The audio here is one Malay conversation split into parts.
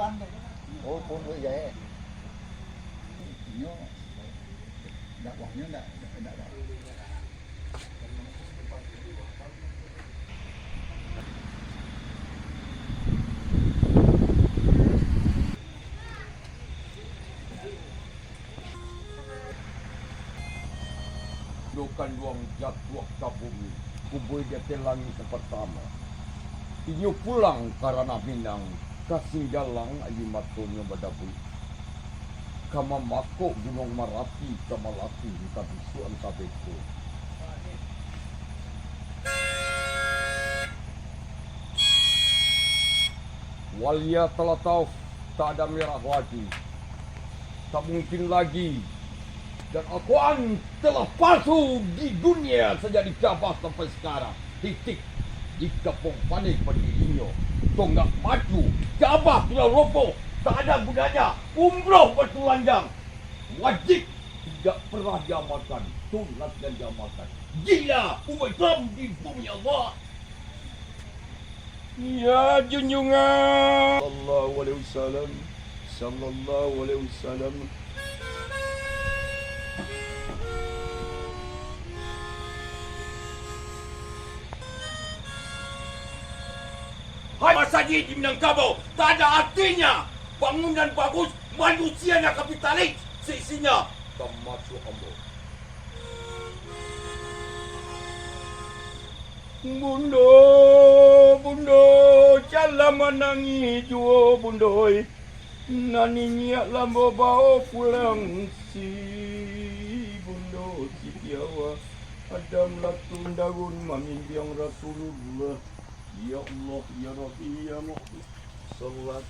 Oh, pun boleh. Ini dakwahnya enggak ada. Dokan duang jatuh ke bumi, kubui dia telangi pertama. Inyo pulang karena Minang, kasing jalang ayi matunya badabu. Kama mako gunung Marapi, kama lati kita bisu antabeku. Walia telah tahu tak ada merah lagi, tak mungkin lagi. Dan Al-Quran telah palsu di dunia sejak dicabas sampai sekarang. Titik. Jika pun panik pendirinya, kau nggak maju, Kaabah sudah roboh, tak ada gunanya, umroh bertelanjang. Wajib tidak pernah diamalkan, sunat dan diamalkan. Gila umat Islam di bumi Allah. Ya junjungan Sallallahu alaihi wasallam, Sallallahu alaihi wasallam. Hai masjid di Minangkabau tak ada artinya. Bangunan bagus, manusianya kapitalis. Sisinya termasuk ambo. Bundo, jalan menangi jua bundoi. Nani niat lambo bawa pulang si bundo si piawa. Adam latun daun mamimbiang Rasulullah. Ya Allah, Ya Rabbi, Ya Muhammad, salat.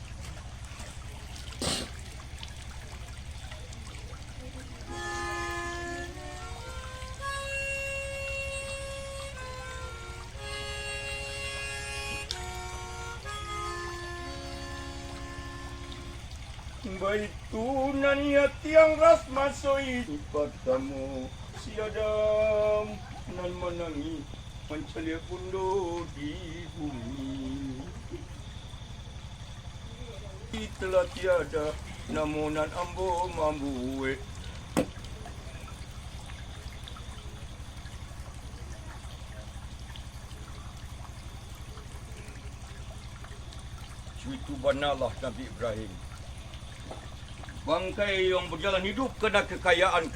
Baitunan yang ras masoi padamu siadam nan menangi mencari bundo di bumi. Telah tiada namunan ambo mambuwe. Cuitu banalah Nabi Ibrahim. Bangkai yang berjalan hidup kena kekayaan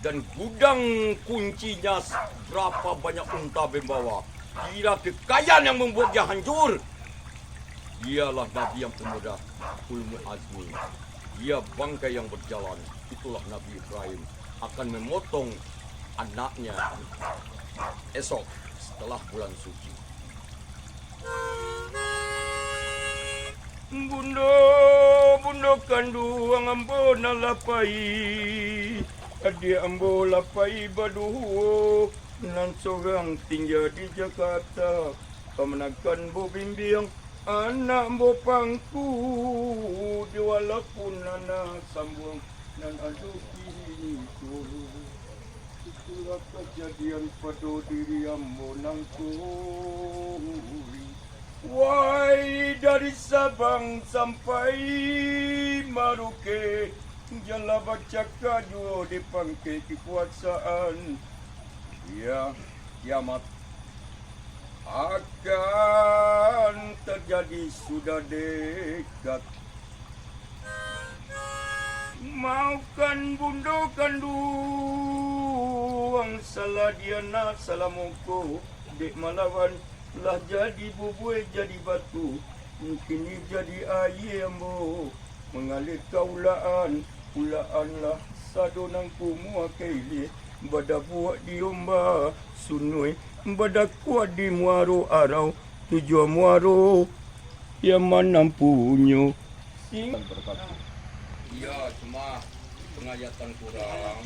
dan gudang kuncinya berapa banyak unta membawa. Kira kekayaan yang membuat dia hancur. Dialah Nabi yang pemuda ulul azmi. Dia bangkai yang berjalan. Itulah Nabi Ibrahim akan memotong anaknya esok setelah bulan suci. Bundo kanduang ambo nalapai. Adik ambo lapai baduho nan seorang tinggal di Jakarta. Kemenakan bo bimbing anak bo pangku. Di walaupun anak sambung nan aduh itu. Itulah kejadian pada diri ambo nangkuri. Wai dari Sabang sampai Maroke, jala baca kado di pangkai kekuasaan. Ya, kiamat akan terjadi sudah dekat. Maafkan bundo kanduang salah dia nak salah moko dek malawan. Lah jadi bubuh jadi batu, mungkin ni jadi air ambo. Mengalir kaulaan, ulaanlah sadonang kumua kaili. Bada buat diomba sunui, bada kuat di muaro arau. Tujuan muaro yang manampunyo. Sing berkata. Ya, cuma pengayatan kurang.